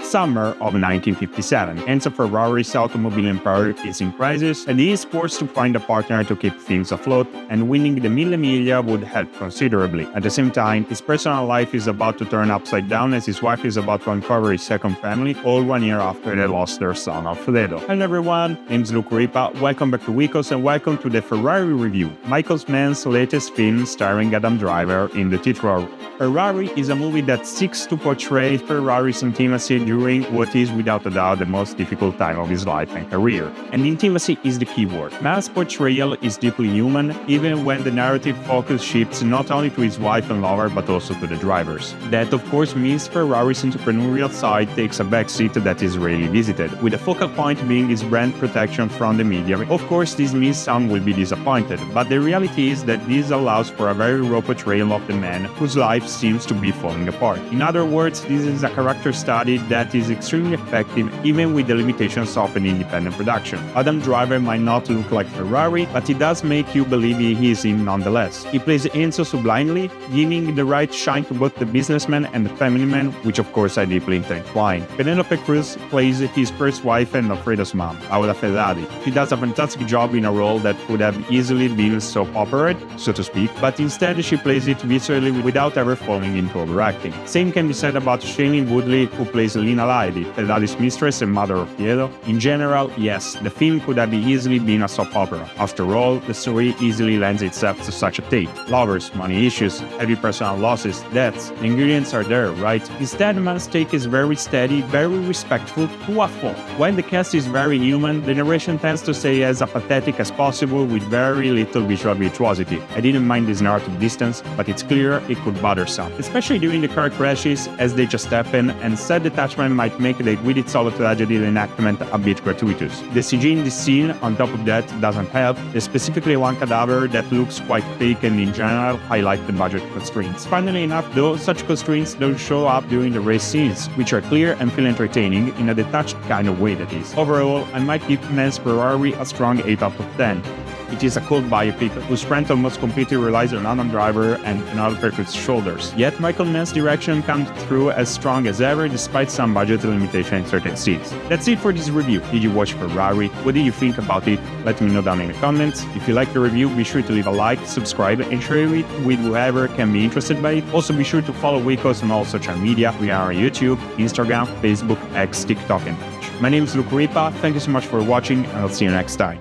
Summer of 1957. Enzo Ferrari's automobile empire is in crisis, and he is forced to find a partner to keep things afloat, and winning the Mille Miglia would help considerably. At the same time, his personal life is about to turn upside down as his wife is about to uncover his second family, all 1 year after they lost their son Alfredo. Hello everyone, name's Luke Ripa, welcome back to Wikos and welcome to the Ferrari review, Michael Mann's latest film starring Adam Driver in the title role. Ferrari is a movie that seeks to portray Ferrari's intimacy during what is without a doubt the most difficult time of his life and career. And intimacy is the key word. Mann's portrayal is deeply human, even when the narrative focus shifts not only to his wife and lover but also to the drivers. That of course means Ferrari's entrepreneurial side takes a backseat that is rarely visited, with the focal point being his brand protection from the media. Of course this means some will be disappointed, but the reality is that this allows for a very raw portrayal of the man whose life seems to be falling apart. In other words, this is a character study that is extremely effective even with the limitations of an independent production. Adam Driver might not look like Ferrari, but he does make you believe he is him nonetheless. He plays Enzo sublimely, giving the right shine to both the businessman and the family man, which of course are deeply intertwined. Penelope Cruz plays his first wife and Alfredo's mom, Paola Ferrari. She does a fantastic job in a role that could have easily been soap opera, so to speak, but instead she plays it viscerally without ever falling into overacting. Same can be said about Shailene Woodley, who plays Lina Laidi, Ferrari's mistress and mother of Piero. In general, yes, the film could have easily been a soap opera. After all, the story easily lends itself to such a take. Lovers, money issues, heavy personal losses, deaths, the ingredients are there, right? Instead, Mann's take is very steady, very respectful, to a fault. While the cast is very human, the narration tends to stay as apathetic as possible with very little visual virtuosity. I didn't mind this narrative distance, but it's clear it could bother some, especially during the car crashes as they just happen, and said detachment might make the Guided Solo tragedy reenactment a bit gratuitous. The CG in this scene, on top of that, doesn't help. There's specifically one cadaver that looks quite fake and in general highlight the budget constraints. Funnily enough though, such constraints don't show up during the race scenes, which are clear and feel entertaining in a detached kind of way that is. Overall, I might give Mann's Ferrari a strong 8 out of 10. It is a cult biopic whose strength almost completely relies on Adam Driver and Penelope Cruz's shoulders. Yet Michael Mann's direction comes through as strong as ever despite some budget limitation in certain scenes. That's it for this review. Did you watch Ferrari? What did you think about it? Let me know down in the comments. If you like the review, be sure to leave a like, subscribe, and share it with whoever can be interested by it. Also be sure to follow Wikos on all social media. We are on YouTube, Instagram, Facebook, X, TikTok, and Twitch. My name is Luke Ripa. Thank you so much for watching, and I'll see you next time.